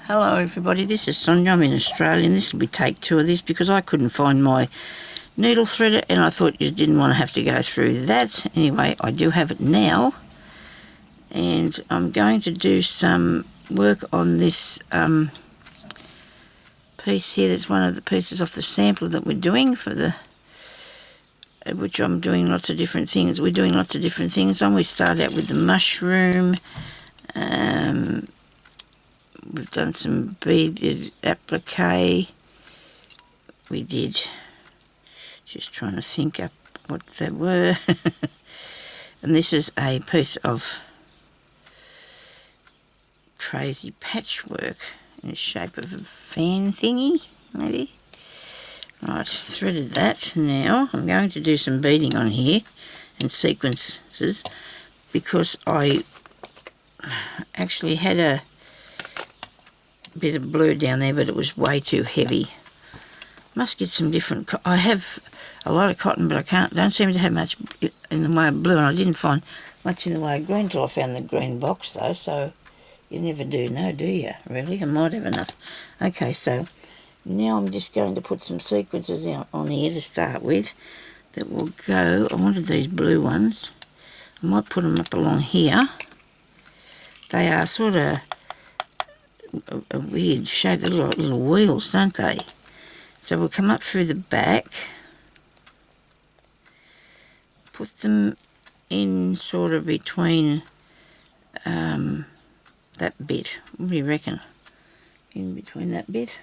Hello everybody, this is Sonya. I'm in Australia and this will be take 2 of this because I couldn't find my needle threader and I thought you didn't want to have to go through that. Anyway, I do have it now and I'm going to do some work on this piece here. That's one of the pieces off the sampler that we're doing for the which I'm doing lots of different things. We're doing lots of different things on. We start out with the mushroom. We've done some beaded applique. We did, just trying to think up what they were. And this is a piece of crazy patchwork in the shape of a fan thingy, maybe. Right, threaded that. Now I'm going to do some beading on here and sequences because I actually had a bit of blue down there, but it was way too heavy. Must get some different. I have a lot of cotton, but don't seem to have much in the way of blue, and I didn't find much in the way of green till I found the green box though. So you never do know, do you? Really, I might have enough. Okay, so now I'm just going to put some sequences on here to start with that will go. I wanted these blue ones. I might put them up along here. They are sort of a weird shape. They're like little wheels, don't they? So we'll come up through the back, put them in sort of between that bit. What do you reckon? In between that bit?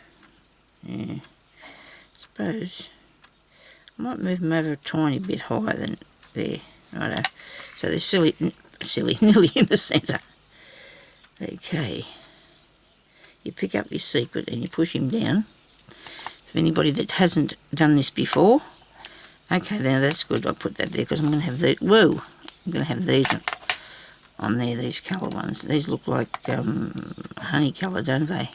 Yeah. I suppose I might move them over a tiny bit higher than there. Righto. So they're silly, nearly in the centre. Okay. You pick up your sequin and you push him down. So anybody that hasn't done this before, okay, now that's good. I'll put that there because I'm going to have the I'm going to have these on there. These colour ones. These look like honey colour, don't they?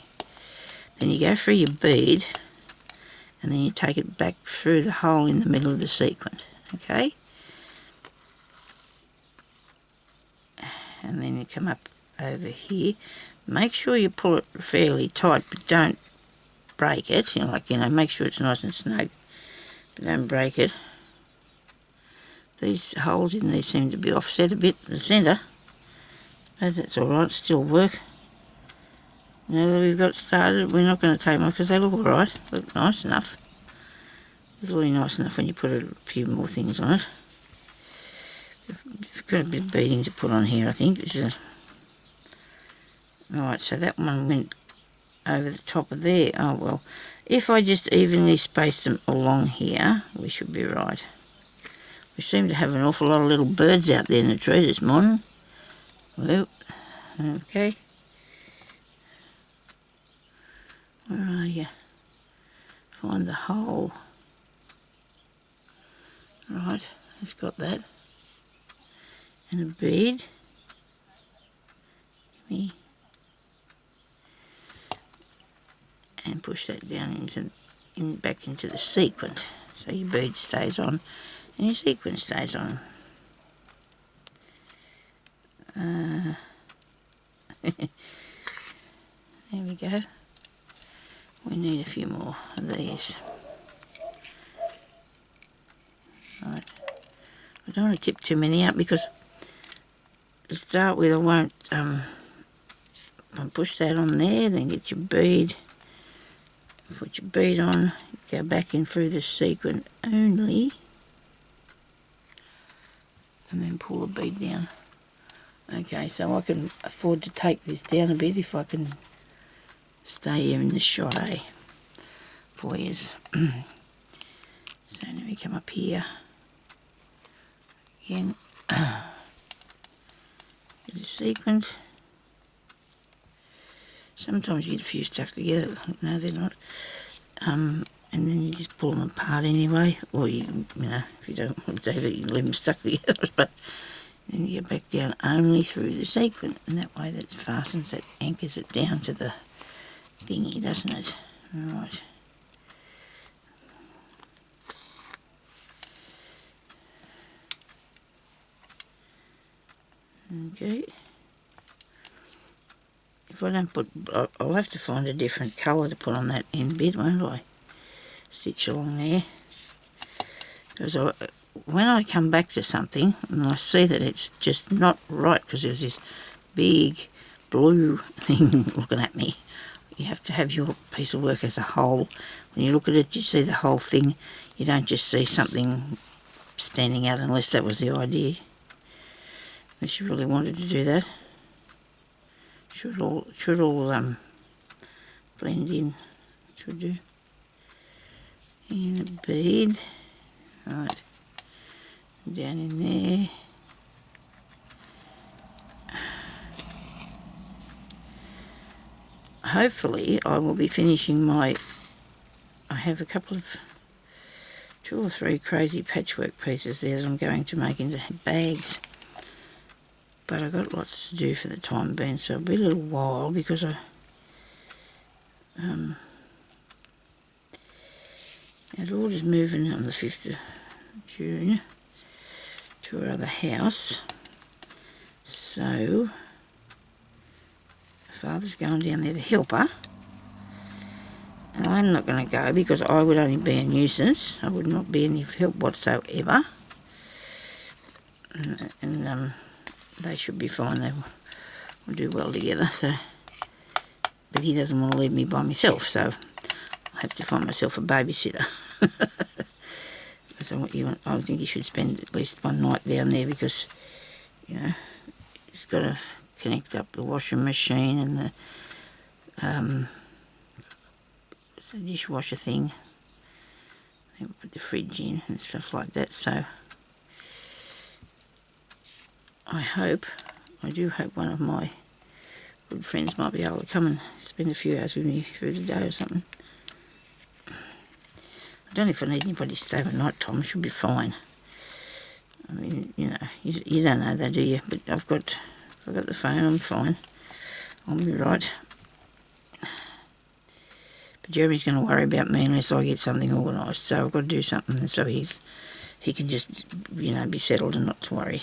Then you go through your bead, and then you take it back through the hole in the middle of the sequin. Okay, and then you come up over here. Make sure you pull it fairly tight, but don't break it. Make sure it's nice and snug, but don't break it. These holes in these seem to be offset a bit in the centre. Suppose that's alright, still work. Now that we've got started, we're not going to take them off because they look alright, look nice enough. It's really nice enough when you put a few more things on it. We've got a bit of beading to put on here, I think. Alright, so that one went over the top of there. Oh well, if I just evenly space them along here, we should be right. We seem to have an awful lot of little birds out there in the tree this morning. Well, okay. Where are you? Find the hole. Right, it's got that. And a bead. Give me. And push that down back into the sequin, so your bead stays on and your sequin stays on. There we go. We need a few more of these. Right. I don't want to tip too many out because to start with I won't push that on there, then get your bead. Put your bead on, go back in through the sequin only, and then pull the bead down. Okay, so I can afford to take this down a bit if I can stay here in the shot, for you. So now we come up here again, get a sequin. Sometimes you get a few stuck together. No, they're not. And then you just pull them apart anyway. Or if you don't want to do that, you leave them stuck together. But then you get back down only through the sequin, and that way that fastens, that anchors it down to the thingy, doesn't it? Right. Okay. if I don't put, I'll have to find a different colour to put on that end bit, won't I? Stitch along there. Because when I come back to something and I see that it's just not right because there's this big blue thing looking at me, you have to have your piece of work as a whole. When you look at it, you see the whole thing. You don't just see something standing out unless that was the idea. Unless you really wanted to do that. Should all blend in. Should do. And the bead. Right. Down in there. Hopefully I will be finishing I have a couple of 2 or 3 crazy patchwork pieces there that I'm going to make into bags. But I've got lots to do for the time being, so it'll be a little while because our daughter's moving on the 5th of June to her other house. So Father's going down there to help her, and I'm not going to go because I would only be a nuisance. I would not be any help whatsoever, and they should be fine. They will do well together. So, but he doesn't want to leave me by myself, so I have to find myself a babysitter. So I think he should spend at least one night down there because, you know, he's got to connect up the washing machine and the what's the dishwasher thing. They put the fridge in and stuff like that. So I do hope one of my good friends might be able to come and spend a few hours with me through the day or something. I don't know if I need anybody to stay overnight, Tom. It should be fine. I mean, you know, you don't know that, do you? But I've got the phone, I'm fine. I'll be right. But Jeremy's going to worry about me unless I get something organised. So I've got to do something so he can just, you know, be settled and not to worry.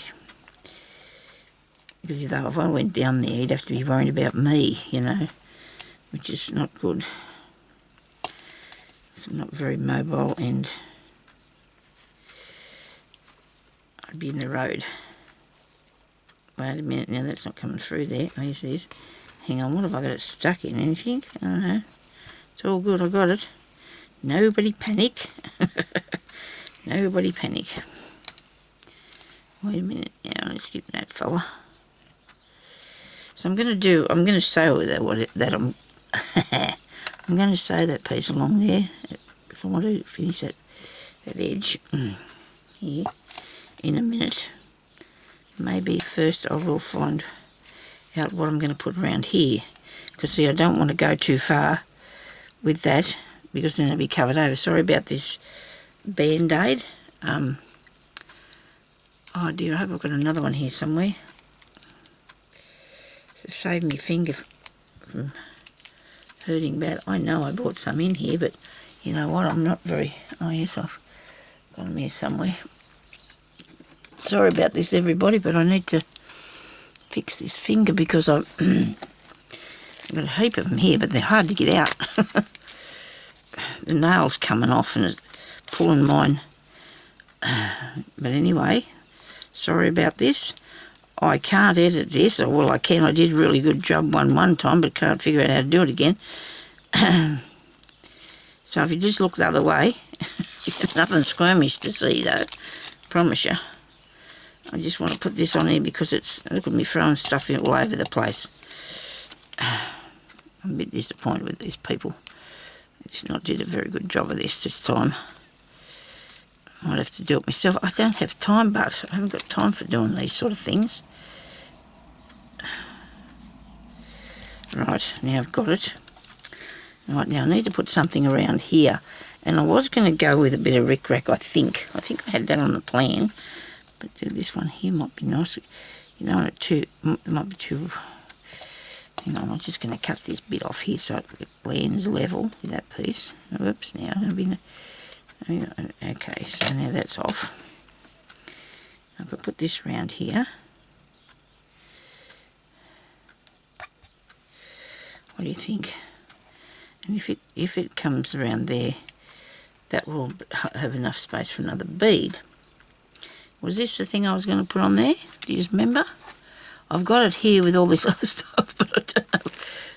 Because if I went down there, he'd have to be worried about me, you know, which is not good. So I'm not very mobile and I'd be in the road. Wait a minute now, that's not coming through there. Oh, yes it is. Hang on, what have I got it stuck in? Anything? I don't know. It's all good, I got it. Nobody panic. Nobody panic. Wait a minute now, let's skip that fella. So I'm going to sew with that I'm going to sew that piece along there if I want to finish that edge here in a minute. Maybe first I will find out what I'm going to put around here, because see, I don't want to go too far with that because then it'll be covered over. Sorry about this band-aid. Oh dear, I hope I've got another one here somewhere. To save me finger from hurting bad. I know I bought some in here, but you know what, I'm not very... Oh yes, I've got them here somewhere. Sorry about this, everybody, but I need to fix this finger because I've got a heap of them here, but they're hard to get out. The nail's coming off and it's pulling mine. But anyway, sorry about this. I can't edit this, or well I can. I did a really good job one time, but can't figure out how to do it again. So if you just look the other way, there's nothing squirmish to see though, promise you. I just want to put this on here because it's, look at me throwing stuff all over the place. I'm a bit disappointed with these people. They just not did a very good job of this time. I might have to do it myself. I don't have time, but I haven't got time for doing these sort of things. Right, now I've got it. Right, now I need to put something around here. And I was going to go with a bit of rickrack, I think. I think I had that on the plan. But this one here might be nice. You don't want it too, it might be too... Hang on, I'm just going to cut this bit off here so it blends level with that piece. Whoops, now it'll be... Okay, so now that's off. I'm going to put this round here. What do you think? And if it comes around there, that will have enough space for another bead. Was this the thing I was going to put on there? Do you remember? I've got it here with all this other stuff, but I don't know,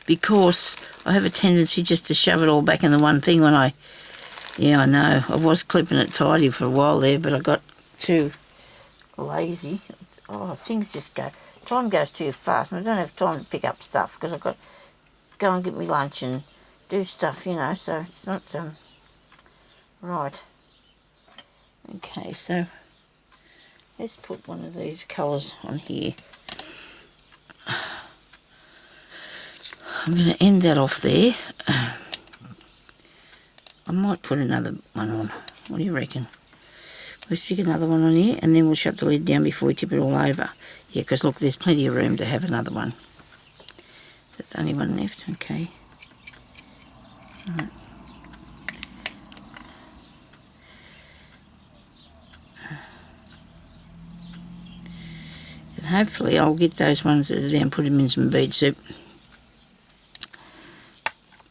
because I have a tendency just to shove it all back in the one thing when yeah, I know. I was clipping it tidy for a while there, but I got too lazy. Oh, things just go. Time goes too fast, and I don't have time to pick up stuff because I've got to go and get me lunch and do stuff, you know, so it's not, right. Okay, so let's put one of these colours on here. I'm going to end that off there. I might put another one on. What do you reckon? We'll stick another one on here and then we'll shut the lid down before we tip it all over. Yeah, because look, there's plenty of room to have another one. Is that the only one left? Okay. Right. And hopefully I'll get those ones that are there and put them in some bead soup.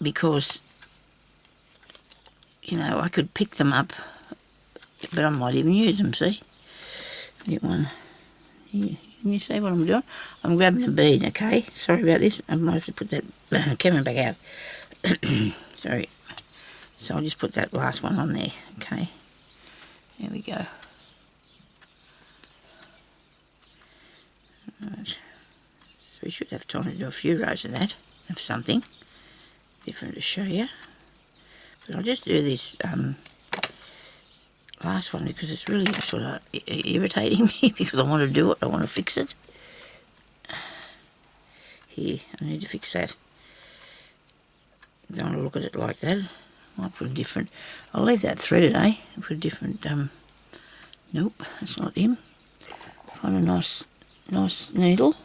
Because, you know, I could pick them up, but I might even use them, see? Get one. Here. Can you see what I'm doing? I'm grabbing a bead, okay? Sorry about this. I might have to put that camera back out. Sorry. So I'll just put that last one on there, okay? There we go. Right. So we should have time to do a few rows of that, of something different to show you. But I'll just do this last one because it's really sort of irritating me because I want to do it, I want to fix it. Here, I need to fix that. I don't want to look at it like that. I might put a different, I'll leave that threaded, eh? I'll put a different, nope, that's not him. Find a nice needle.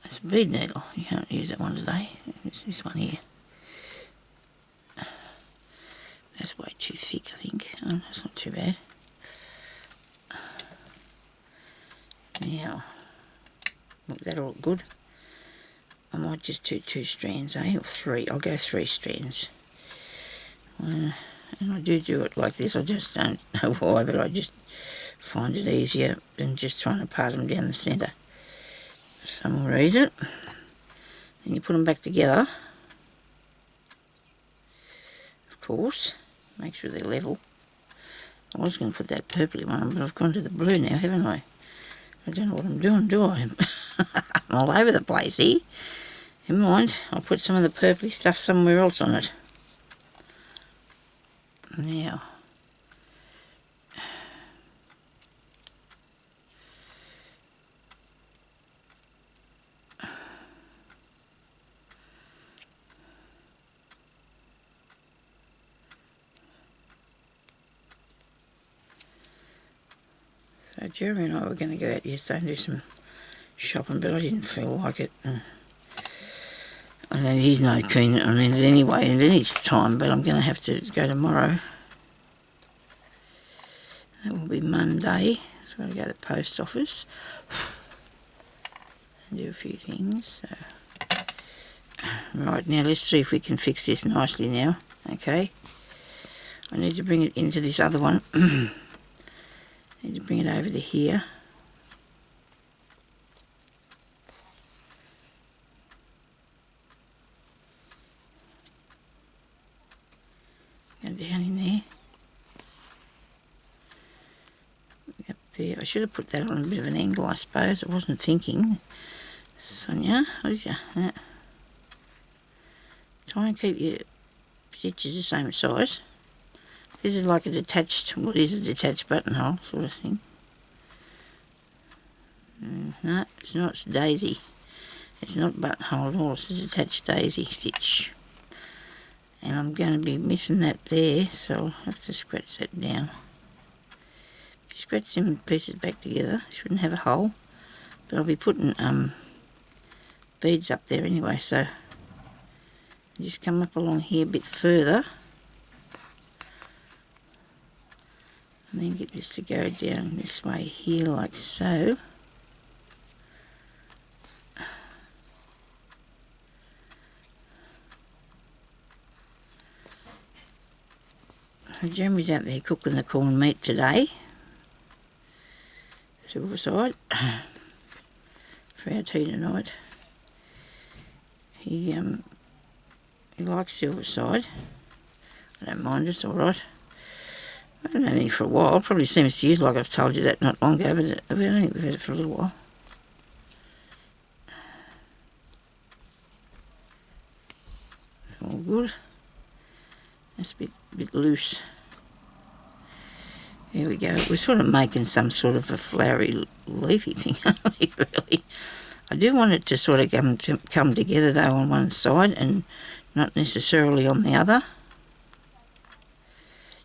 That's a bead needle, you can't use that one today. It's this one here. That's way too thick, I think. Oh, that's not too bad. Now, look, that'll look good. I might just do 2 strands, eh? Or 3. I'll go 3 strands. And I do it like this. I just don't know why, but I just find it easier than just trying to part them down the centre. For some reason. Then you put them back together. Of course. Make sure they're level. I was going to put that purpley one on, but I've gone to the blue now, haven't I? I don't know what I'm doing, do I? I'm all over the place here. Never mind, I'll put some of the purpley stuff somewhere else on it. Now. So Jeremy and I were going to go out yesterday and do some shopping, but I didn't feel like it. I know he's no keen on it anyway at any time, but I'm going to have to go tomorrow. That will be Monday, so I'll go to the post office and do a few things. So. Right, now let's see if we can fix this nicely now, okay? I need to bring it into this other one. I need to bring it over to here. Go down in there. Up there. I should have put that on a bit of an angle, I suppose. I wasn't thinking. Sonya, what did you? Try and keep your stitches the same size. This is like a detached, what is a detached buttonhole sort of thing. No, it's not, it's daisy. It's not buttonhole at all, it's a detached daisy stitch. And I'm going to be missing that there, so I'll have to scratch that down. If you scratch them pieces back together, it shouldn't have a hole. But I'll be putting beads up there anyway, so just come up along here a bit further. And then get this to go down this way here like so. Jeremy's out there cooking the corned meat today. Silver side. For our tea tonight. He likes silver side. I don't mind, it's alright. I've known it for a while. Probably seems to use, like I've told you that not long ago, but I don't think we've had it for a little while. It's all good. It's a bit loose. There we go. We're sort of making some sort of a flowery, leafy thing, aren't we, really? I do want it to sort of come together, though, on one side and not necessarily on the other.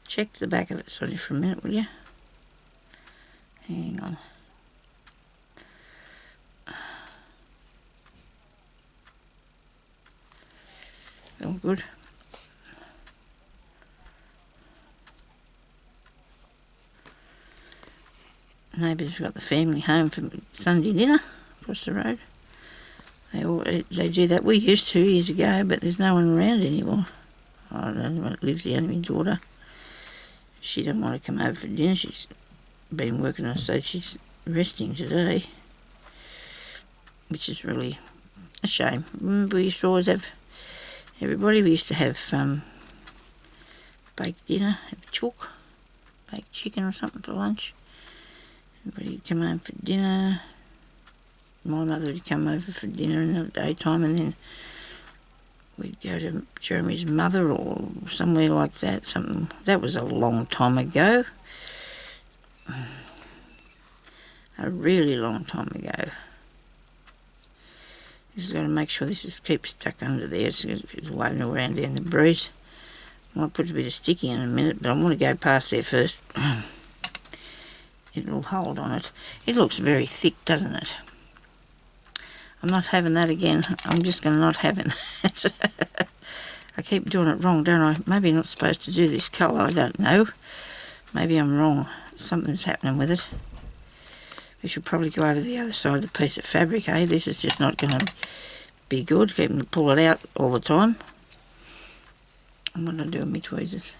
Check the back of it, Sonya, for a minute, will you? Hang on. All good. Neighbours got the family home for Sunday dinner across the road. They do that. We used to years ago, but there's no one around anymore. I don't know, lives the only daughter. She don't want to come over for dinner. She's been working on, so she's resting today, which is really a shame. We used to always have everybody. We used to have baked dinner, have chook, baked chicken or something for lunch. Everybody would come home for dinner. My mother would come over for dinner in the daytime, and then we'd go to Jeremy's mother or somewhere like that. Something that was a long time ago. A really long time ago. Just got to make sure this is keeps stuck under there. It's waving around there in the breeze. Might put a bit of sticky in a minute, but I want to go past there first. It'll hold on it. It looks very thick, doesn't it? I'm not having that again. I'm just going to not have that. I keep doing it wrong, don't I? Maybe I'm not supposed to do this colour. I don't know. Maybe I'm wrong. Something's happening with it. We should probably go over the other side of the piece of fabric, eh? This is just not going to be good. Keep them to pull it out all the time. I'm going to do my tweezers.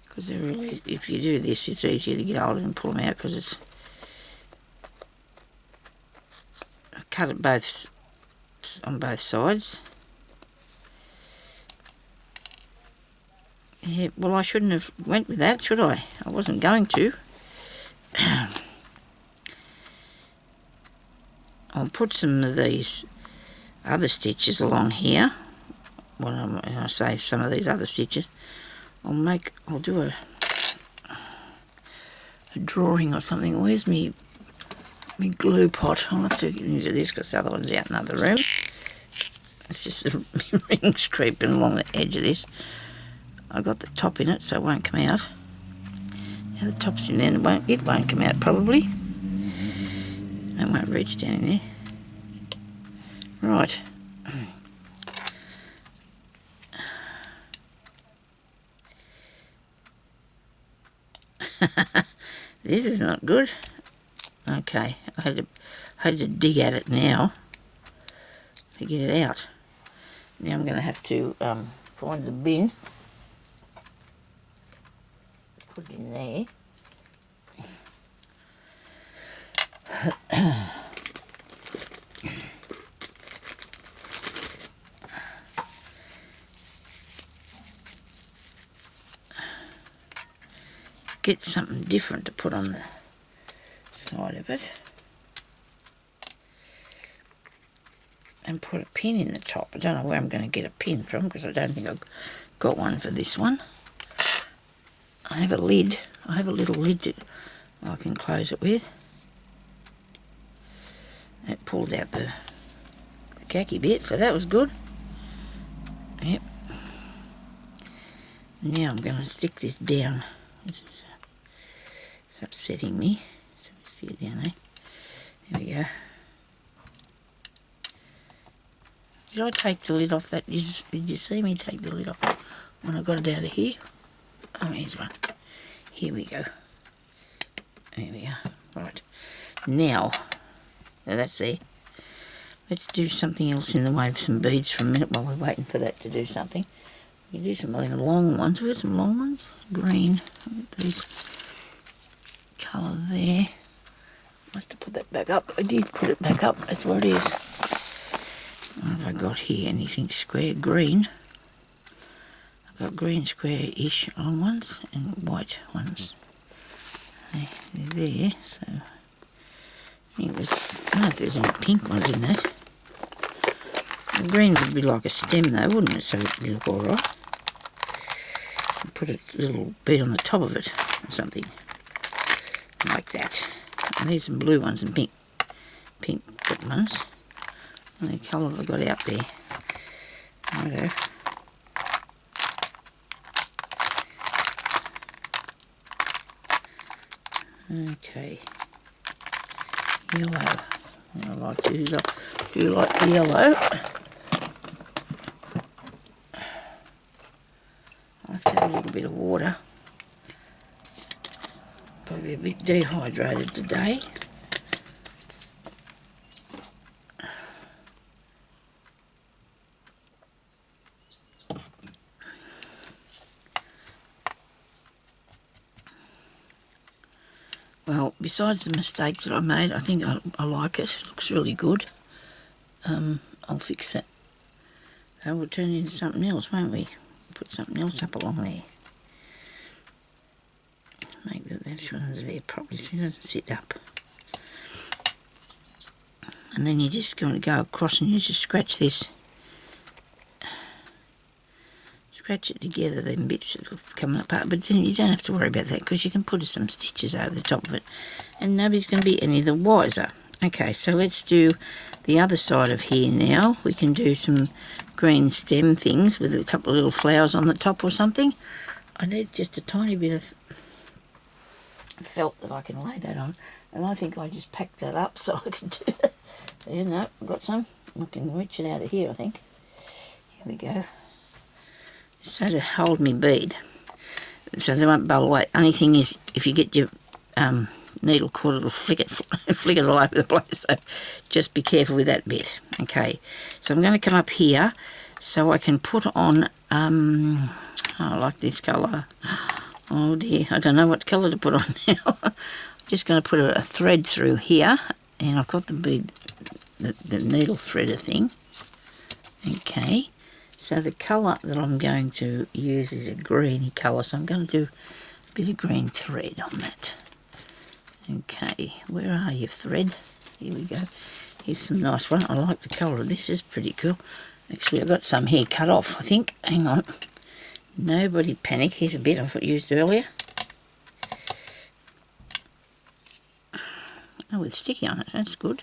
Because they're really, if you do this, it's easier to get hold of and pull them out because it's... I cut it on both sides. Yeah, well, I shouldn't have went with that, should I? I wasn't going to. I'll put some of these other stitches along here. When I say some of these other stitches, I'll do a drawing or something. Where's me glue pot? I'll have to get into this because the other one's out in the other room. It's just the rings creeping along the edge of this. I got the top in it, so it won't come out. Now the top's in there, and it won't come out probably. It won't reach down in there. Right. This is not good. Okay, I had to dig at it now to get it out. Now I'm going to have to find the bin. Put it in there. Get something different to put on the side of it. And put a pin in the top. I don't know where I'm going to get a pin from because I don't think I've got one for this one. I have a lid. I have a little lid that I can close it with. That pulled out the khaki bit, so that was good. Yep. Now I'm going to stick this down. This is it's upsetting me. So we stick it down there. There we go. Did I take the lid off that? Did you see me take the lid off when I got it out of here? Oh, here's one. Here we go. There we are. Right. Now that's there. Let's do something else in the way of some beads for a minute while we're waiting for that to do something. You do some of them long ones. We've got some long ones. Green. These colour there. Must have put that back up. I did put it back up. That's where it is. What have I got here? Anything square? Green. I've got green square-ish long ones and white ones. They're there, so I think I don't know if there's any pink ones in that. The green would be like a stem though, wouldn't it? So it'd look alright. Put a little bead on the top of it or something. Like that. And there's some blue ones and pink ones. And the colour I've got out there. Righto. Okay. Yellow. I like to do like the yellow. I have to have a little bit of water. Probably a bit dehydrated today. Well, besides the mistake that I made, I think I like it. It looks really good. I'll fix it. And we'll turn it into something else, won't we? Put something else up along there. Make that one's there properly so it doesn't sit up. And then you're just going to go across and you just scratch this. Scratch it together, them bits that are coming apart, but then you don't have to worry about that because you can put some stitches over the top of it and nobody's going to be any the wiser. Okay, so let's do the other side of here now. We can do some green stem things with a couple of little flowers on the top or something. I need just a tiny bit of felt that I can lay that on, and I think I just packed that up so I can do that. You know, I've got some. I can reach it out of here, I think. Here we go. So to hold me bead, so they won't bowl away. Only thing is, if you get your needle caught, it'll flick it all over the place. So just be careful with that bit. Okay, so I'm going to come up here so I can put on. I like this colour. Oh dear, I don't know what colour to put on now. I'm just going to put a thread through here, and I've got the bead, the needle threader thing. Okay. So the colour that I'm going to use is a greeny colour, so I'm going to do a bit of green thread on that. Okay, where are you, thread? Here we go. Here's some nice one. I like the colour of this. It's pretty cool. Actually, I've got some here cut off, I think. Hang on. Nobody panic. Here's a bit of what I used earlier. Oh, with sticky on it. That's good.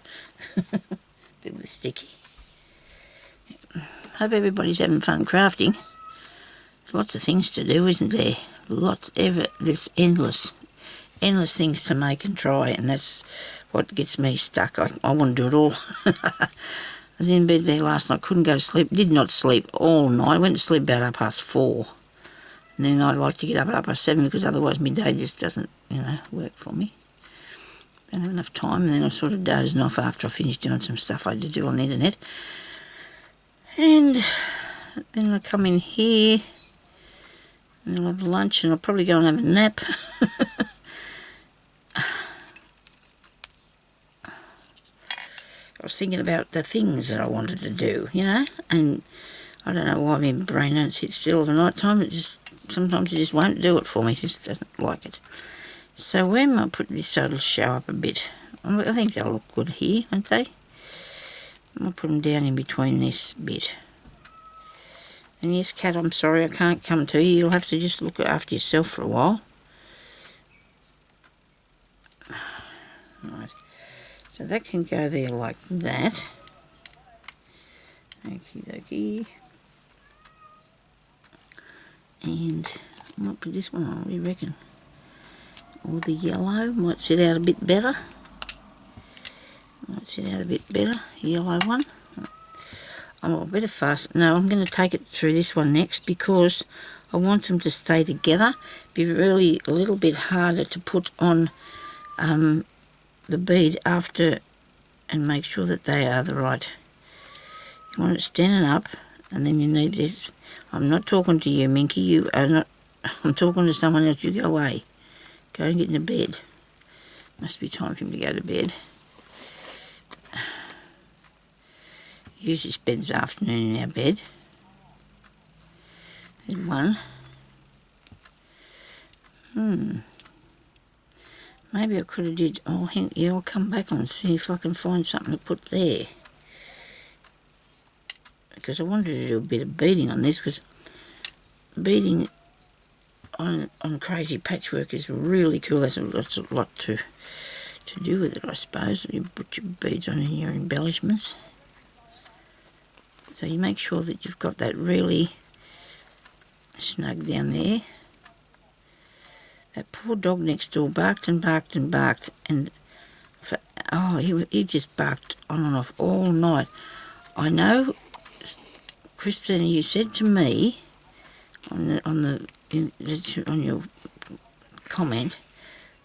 Bit with sticky. Hope everybody's having fun crafting. There's lots of things to do, isn't there? There's endless things to make and try, and that's what gets me stuck. I want to do it all. I was in bed there last night, couldn't go to sleep, did not sleep all night. I went to sleep about 4:30, and then I like to get up at 7:30 because otherwise my day just doesn't, work for me. Don't have enough time, and then I sort of dozing off after I finished doing some stuff I had to do on the internet. And then I come in here and I'll have lunch and I'll probably go and have a nap. I was thinking about the things that I wanted to do, and I don't know why my brain don't sit still over night time. Sometimes it just won't do it for me. It just doesn't like it. So when I put this so it'll show up a bit, I think they'll look good here, won't they? I'll put them down in between this bit. And yes, Kat, I'm sorry I can't come to you. You'll have to just look after yourself for a while. Right. So that can go there like that. Okie dokie. And I might put this one on, what do you reckon? Or the yellow might sit out a bit better. Might sit out a bit better, yellow one. I'm a bit fast. No, I'm going to take it through this one next because I want them to stay together. Be really a little bit harder to put on the bead after and make sure that they are the right. You want it standing up And then you need this. I'm not talking to you, Minky. You are not. I'm talking to someone else. You go away. Go and get into bed. Must be time for him to go to bed. Usually spends the afternoon in our bed. There's one. Maybe I could have did. Oh, yeah, I'll come back and see if I can find something to put there. Because I wanted to do a bit of beading on this, because beading on crazy patchwork is really cool. There's a lot to do with it, I suppose. You put your beads on in your embellishments. So you make sure that you've got that really snug down there. That poor dog next door barked and barked and barked, and he just barked on and off all night. I know, Christina, you said to me on your comment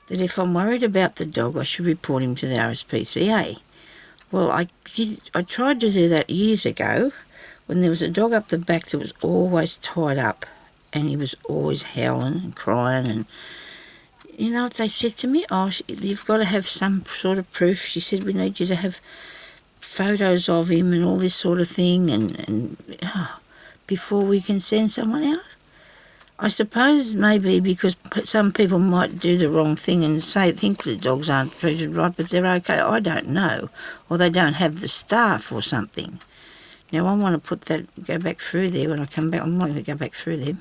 that if I'm worried about the dog, I should report him to the RSPCA. Well, I tried to do that years ago when there was a dog up the back that was always tied up, and he was always howling and crying. And you know what they said to me? Oh, you've got to have some sort of proof. She said, we need you to have photos of him and all this sort of thing, and before we can send someone out. I suppose maybe because some people might do the wrong thing and think the dogs aren't treated right, but they're okay. I don't know. Or they don't have the staff or something. Now, I want to go back through there when I come back. I'm not going to go back through them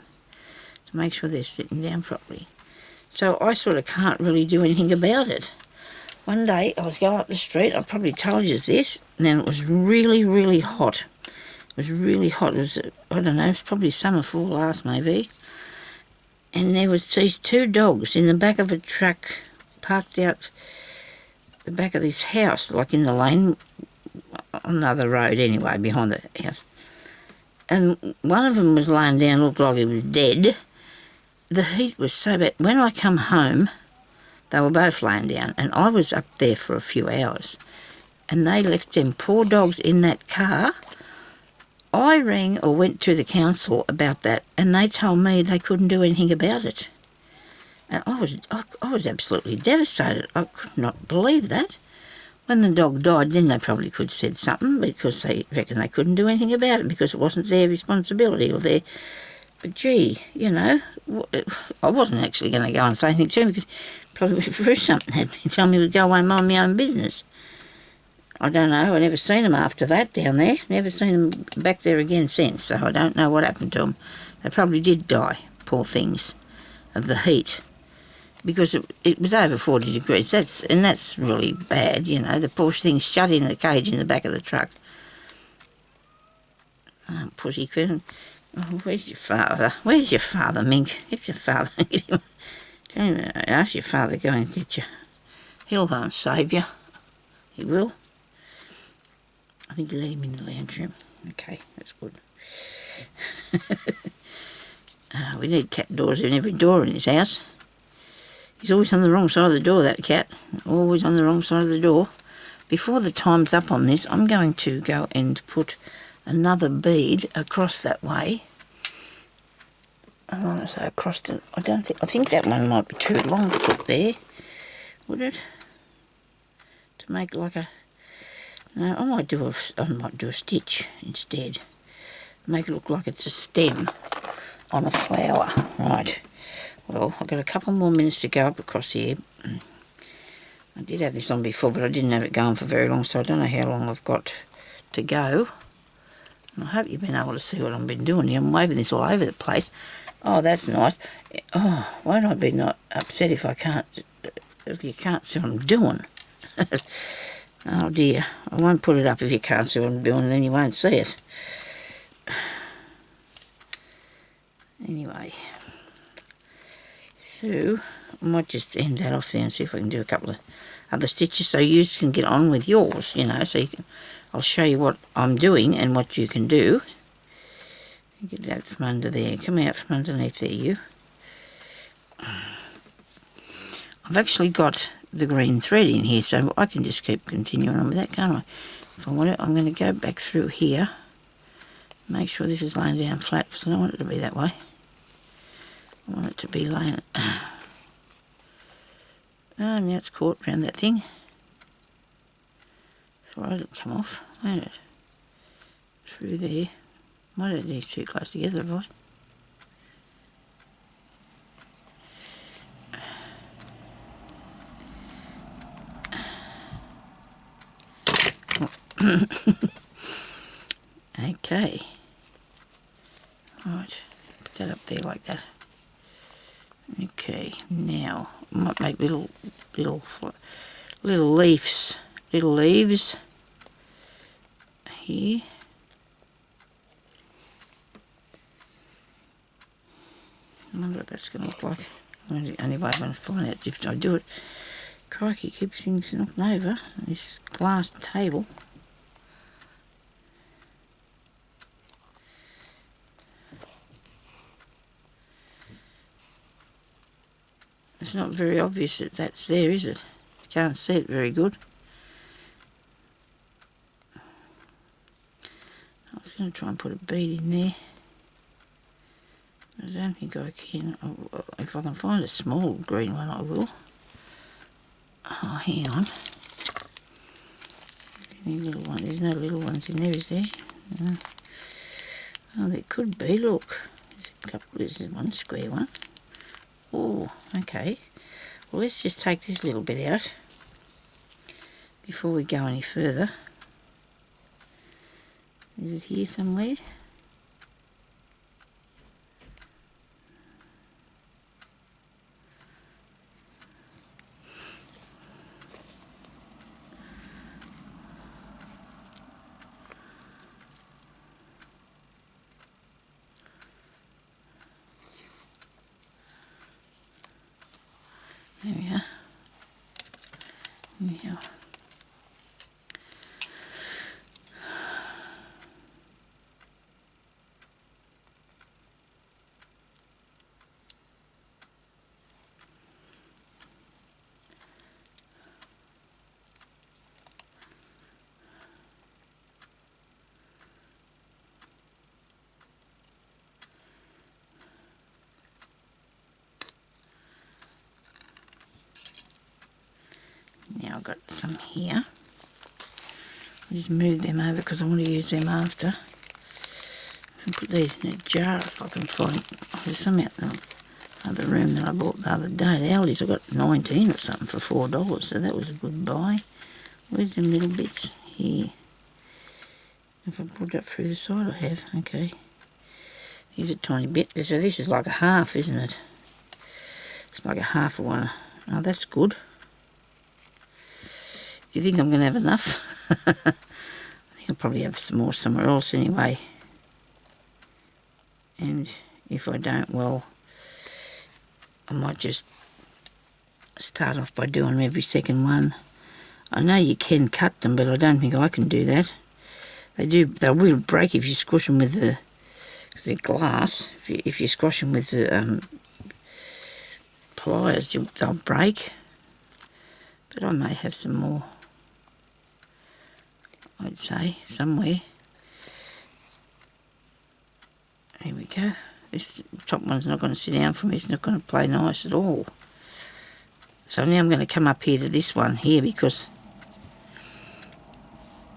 to make sure they're sitting down properly. So I sort of can't really do anything about it. One day I was going up the street, I probably told you this, and then it was really, really hot. It was really hot. It was, I don't know, it was probably summer fall last maybe. And there was these two dogs in the back of a truck parked out the back of this house, like in the lane, on the other road anyway, behind the house. And one of them was lying down, looked like he was dead. The heat was so bad. When I come home, they were both laying down, and I was up there for a few hours. And they left them poor dogs in that car. I rang or went to the council about that, and they told me they couldn't do anything about it. And I was absolutely devastated. I could not believe that. When the dog died, then they probably could have said something, because they reckon they couldn't do anything about it because it wasn't their responsibility or their... But gee, you know, I wasn't actually going to go and say anything to him, because probably through something had me tell me to go away and mind my own business. I don't know. I never seen them after that down there. Never seen them back there again since. So I don't know what happened to them. They probably did die, poor things, of the heat, because it was over 40 degrees. That's really bad, you know. The poor things shut in a cage in the back of the truck. Oh, pussy queen. Oh, where's your father? Where's your father, Mink? Get your father. Ask your father, go and get you. He'll go and save you. He will. I think you let him in the lounge room. Okay, that's good. We need cat doors in every door in this house. He's always on the wrong side of the door, that cat. Always on the wrong side of the door. Before the time's up on this, I'm going to go and put another bead across that way. I want to say across it. I think that one might be too long to put there. Would it? To make like a... No, I might do a stitch instead. Make it look like it's a stem on a flower. Right. Well, I've got a couple more minutes to go up across here. I did have this on before, but I didn't have it going for very long, so I don't know how long I've got to go. And I hope you've been able to see what I've been doing here. I'm waving this all over the place. Oh, that's nice. Oh, won't I be not upset if you can't see what I'm doing? Oh dear, I won't put it up if you can't see what I'm doing, and then you won't see it. Anyway, so I might just end that off there and see if I can do a couple of other stitches so you can get on with yours, you know, so I'll show you what I'm doing and what you can do. Get that from under there. Come out from underneath there, you. I've actually got the green thread in here, so I can just keep continuing on with that, can't I? If I want it, I'm going to go back through here Make sure this is laying down flat because I don't want it to be that way. I want it to be laying... Oh, now it's caught around that thing. Thought it'd come off, won't it? Through there. Might have these two close together, have I? Okay. Right, put that up there like that. Okay, now I might make little leaves here. I wonder what that's going to look like. Only way I'm going to find out if I do it. Crikey, keep things knocked over. This glass table. It's not very obvious that that's there, is it? You can't see it very good. I was going to try and put a bead in there. I don't think I can. If I can find a small green one, I will. Oh, hang on. Any little one? There's no little ones in there, is there? No. Oh, there could be. Look, there's a couple. There's one square one. Oh, okay. Well, let's just take this little bit out before we go any further. Is it here somewhere? There we are. Now, I've got some here. I'll just move them over because I want to use them after. I'll put these in a jar if I can find. Oh, there's some out in the other room that I bought the other day. The Aldi's I got 19 or something for $4, so that was a good buy. Where's them little bits? Here. If I put that through the side, I have. Okay. Here's a tiny bit. So this is like a half, isn't it? It's like a half of one. Oh, that's good. Do you think I'm going to have enough? I think I'll probably have some more somewhere else anyway. And if I don't, well, I might just start off by doing every second one. I know you can cut them, but I don't think I can do that. They will break if you squash them with the, because they're glass. If you squash them with the pliers, they'll break. But I may have some more. I'd say, somewhere. Here we go. This top one's not going to sit down for me. It's not going to play nice at all. So now I'm going to come up here to this one here because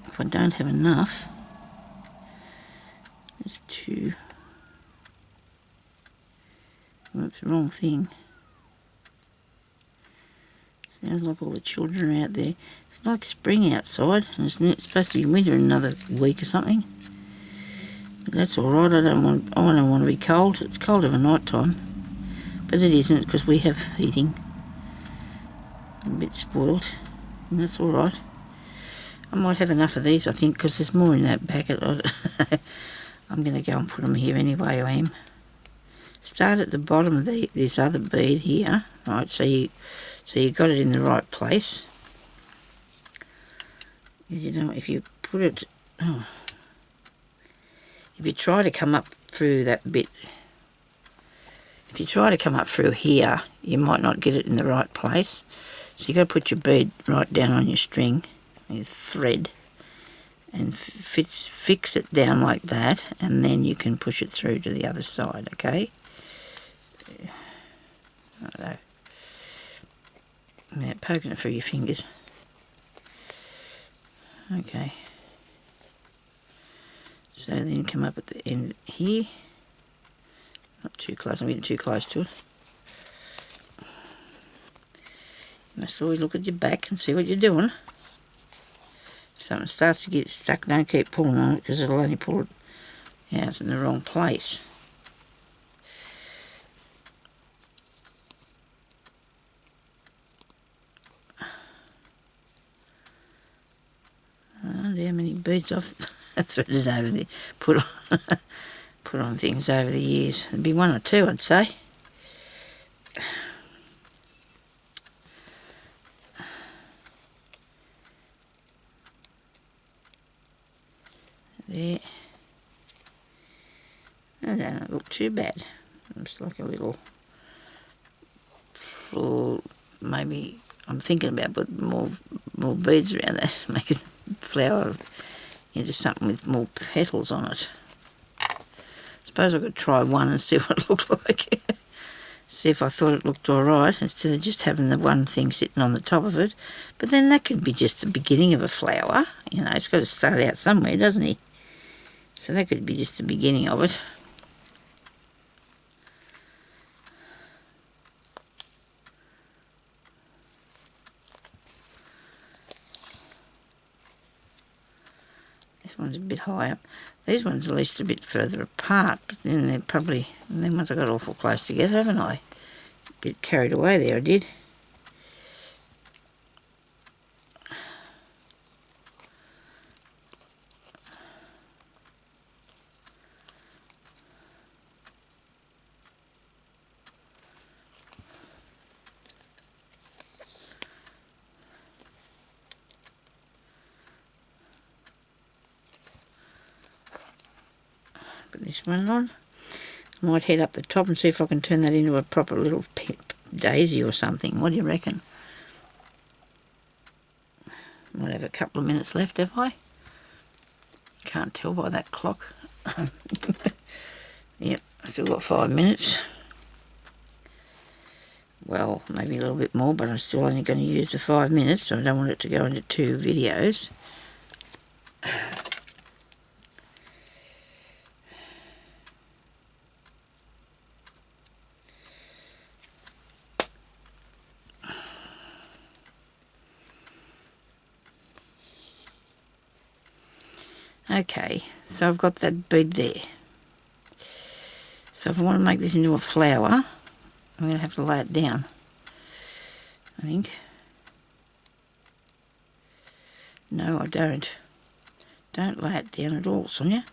if I don't have enough, there's two. Oops, wrong thing. Sounds like all the children are out there. It's like spring outside, and it's supposed to be winter in another week or something. But that's all right. I don't want to be cold. It's cold over night time, but it isn't because we have heating. I'm a bit spoiled, and that's all right. I might have enough of these, I think, because there's more in that packet. I'm going to go and put them here anyway. I am. Start at the bottom of this other bead here, right? So you got it in the right place. You know, if you put it, if you try to come up through that bit, if you try to come up through here, you might not get it in the right place. So you got to put your bead right down on your string, your thread, and fix it down like that, and then you can push it through to the other side, okay? Righto. Now, poking it through your fingers. Okay. So then come up at the end here. Not too close, I'm getting too close to it. You must always look at your back and see what you're doing. If something starts to get stuck, don't keep pulling on it, because it'll only pull it out in the wrong place. I wonder how many beads I've threaded over there, put on things over the years. There'd be one or two, I'd say. There. That don't look too bad. It's like a little floor. Maybe I'm thinking about putting more beads around that, make a flower into something with more petals on it. I suppose I could try one and see what it looked like. See if I thought it looked alright, instead of just having the one thing sitting on the top of it. But then that could be just the beginning of a flower. You know, it's got to start out somewhere, doesn't he? So that could be just the beginning of it. This one's a bit high up. These ones are at least a bit further apart, but then they're probably, and then once I got awful close together, haven't I? Get carried away there, I did. Put this one on. I might head up the top and see if I can turn that into a proper little daisy or something. What do you reckon? Might have a couple of minutes left, have I? Can't tell by that clock. Yep, I've still got 5 minutes. Well, maybe a little bit more, but I'm still only going to use the 5 minutes, so I don't want it to go into 2 videos. Okay, so I've got that bead there. So if I want to make this into a flower, I'm going to have to lay it down, I think. No, I don't. Don't lay it down at all, Sonya.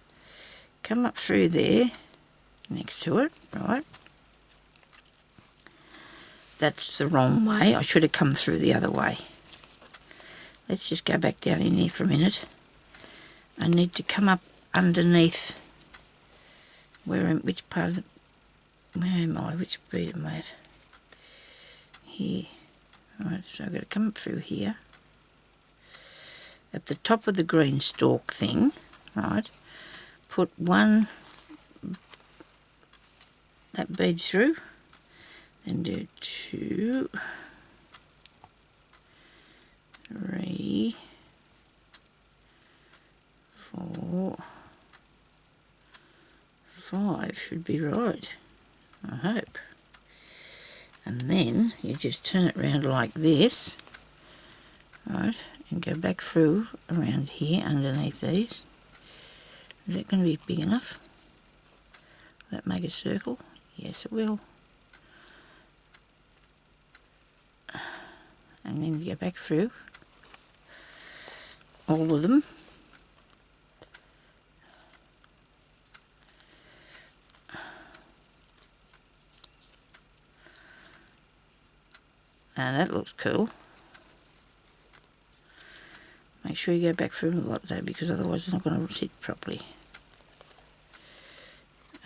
Come up through there, next to it, right? That's the wrong way. I should have come through the other way. Let's just go back down in here for a minute. I need to come up underneath. Which part of where am I? Which bead am I at? Here. Alright, so I've got to come up through here. At the top of the green stalk thing, right, put that bead through, then do 2, 3, 4, 5 should be right, I hope. And then you just turn it around like this, right, and go back through around here underneath these. Is that going to be big enough? Will that make a circle? Yes, it will. And then go back through all of them. Now that looks cool. Make sure you go back through a lot though, because otherwise it's not going to sit properly.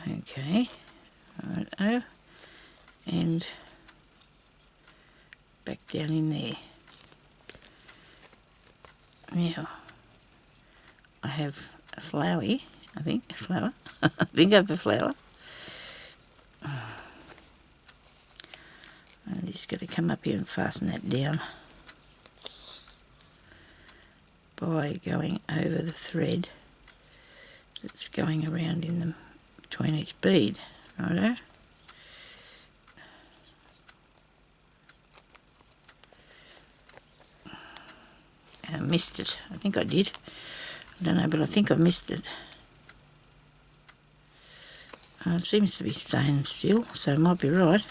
Okay, righto, and back down in there. Now, I have a flowery, I think, a flower. I think I have a flower. I'm just going to come up here and fasten that down by going over the thread that's going around in the between each bead. Righto. I missed it. I think I did. I don't know, but I think I missed it. It seems to be staying still, so it might be right.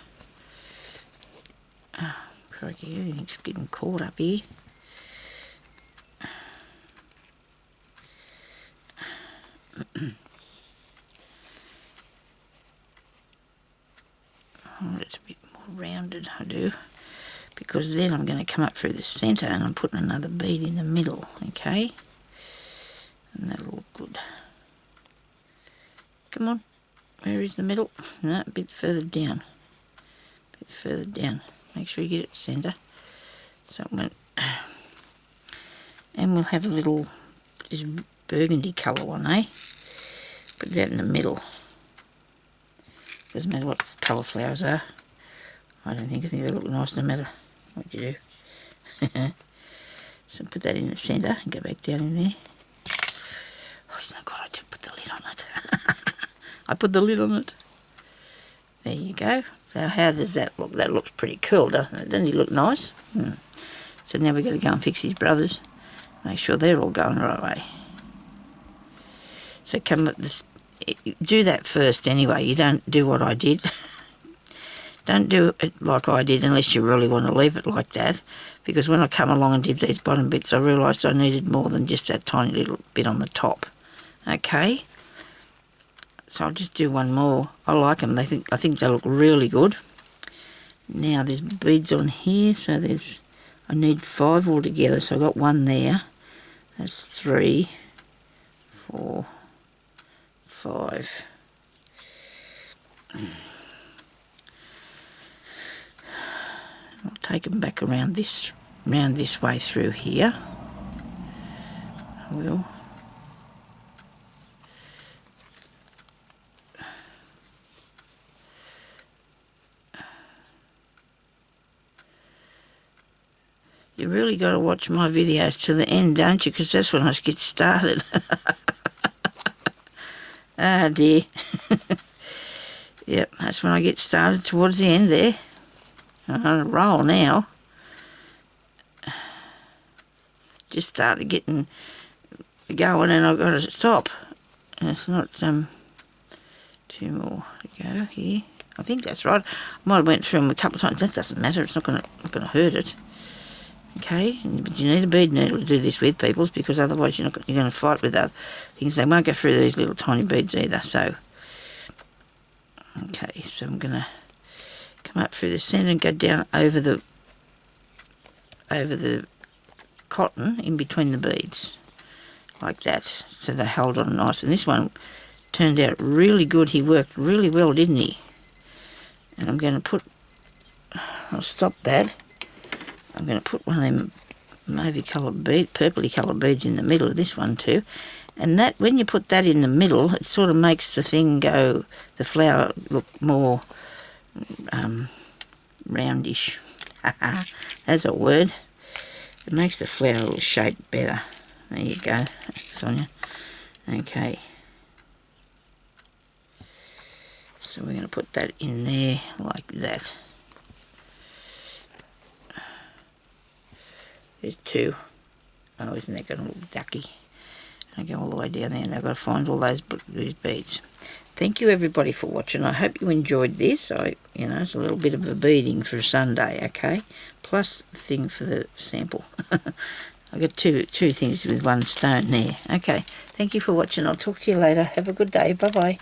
Oh, crikey, everything's getting caught up here. I want it a bit more rounded, I do, because then I'm going to come up through the centre and I'm putting another bead in the middle, okay? And that'll look good. Come on, where is the middle? No, a bit further down. A bit further down. Make sure you get it centre. So it went, and we'll have a little, this burgundy colour one, eh? Put that in the middle. Doesn't matter what colour flowers are. I think they look nice no matter what you do. So put that in the centre and go back down in there. Oh, it's not good, I did put the lid on it. I put the lid on it. There you go. So how does that look? That looks pretty cool, doesn't it? Doesn't he look nice? So now we've got to go and fix his brothers. Make sure they're all going the right way. So come up this, do that first anyway. You don't do what I did. Don't do it like I did unless you really want to leave it like that. Because when I come along and did these bottom bits, I realised I needed more than just that tiny little bit on the top. Okay? So I'll just do one more. I like them. I think they look really good. Now there's beads on here, so I need 5 altogether. So I've got 1 there. That's 3, 4, 5. I'll take them back around this way through here. I will. You really got to watch my videos to the end, don't you? Because that's when I get started. Ah, dear. Yep, that's when I get started towards the end there. I'm on a roll now. Just started getting going and I've got to stop. And it's not 2 more to go here. I think that's right. I might have went through them a couple of times. That doesn't matter. It's not going to hurt it. Okay, but you need a bead needle to do this with, peoples, because otherwise you're going to fight with other things. They won't go through these little tiny beads either. So, okay, so I'm going to come up through the centre and go down over the cotton in between the beads, like that. So they hold on nice. And this one turned out really good. He worked really well, didn't he? And I'm going to put. I'll stop that. I'm going to put one of them purpley coloured beads in the middle of this one too. And that, when you put that in the middle, it sort of makes the thing go, the flower look more roundish. That's a word. It makes the flower shape better. There you go, Sonia. Okay. So we're going to put that in there like that. There's 2. Oh, isn't that going to look ducky? I go all the way down there and I've got to find all those beads. Thank you everybody for watching. I hope you enjoyed this. It's a little bit of a beading for Sunday, okay? Plus the thing for the sample. I've got two things with 1 stone there. Okay, thank you for watching. I'll talk to you later. Have a good day. Bye-bye.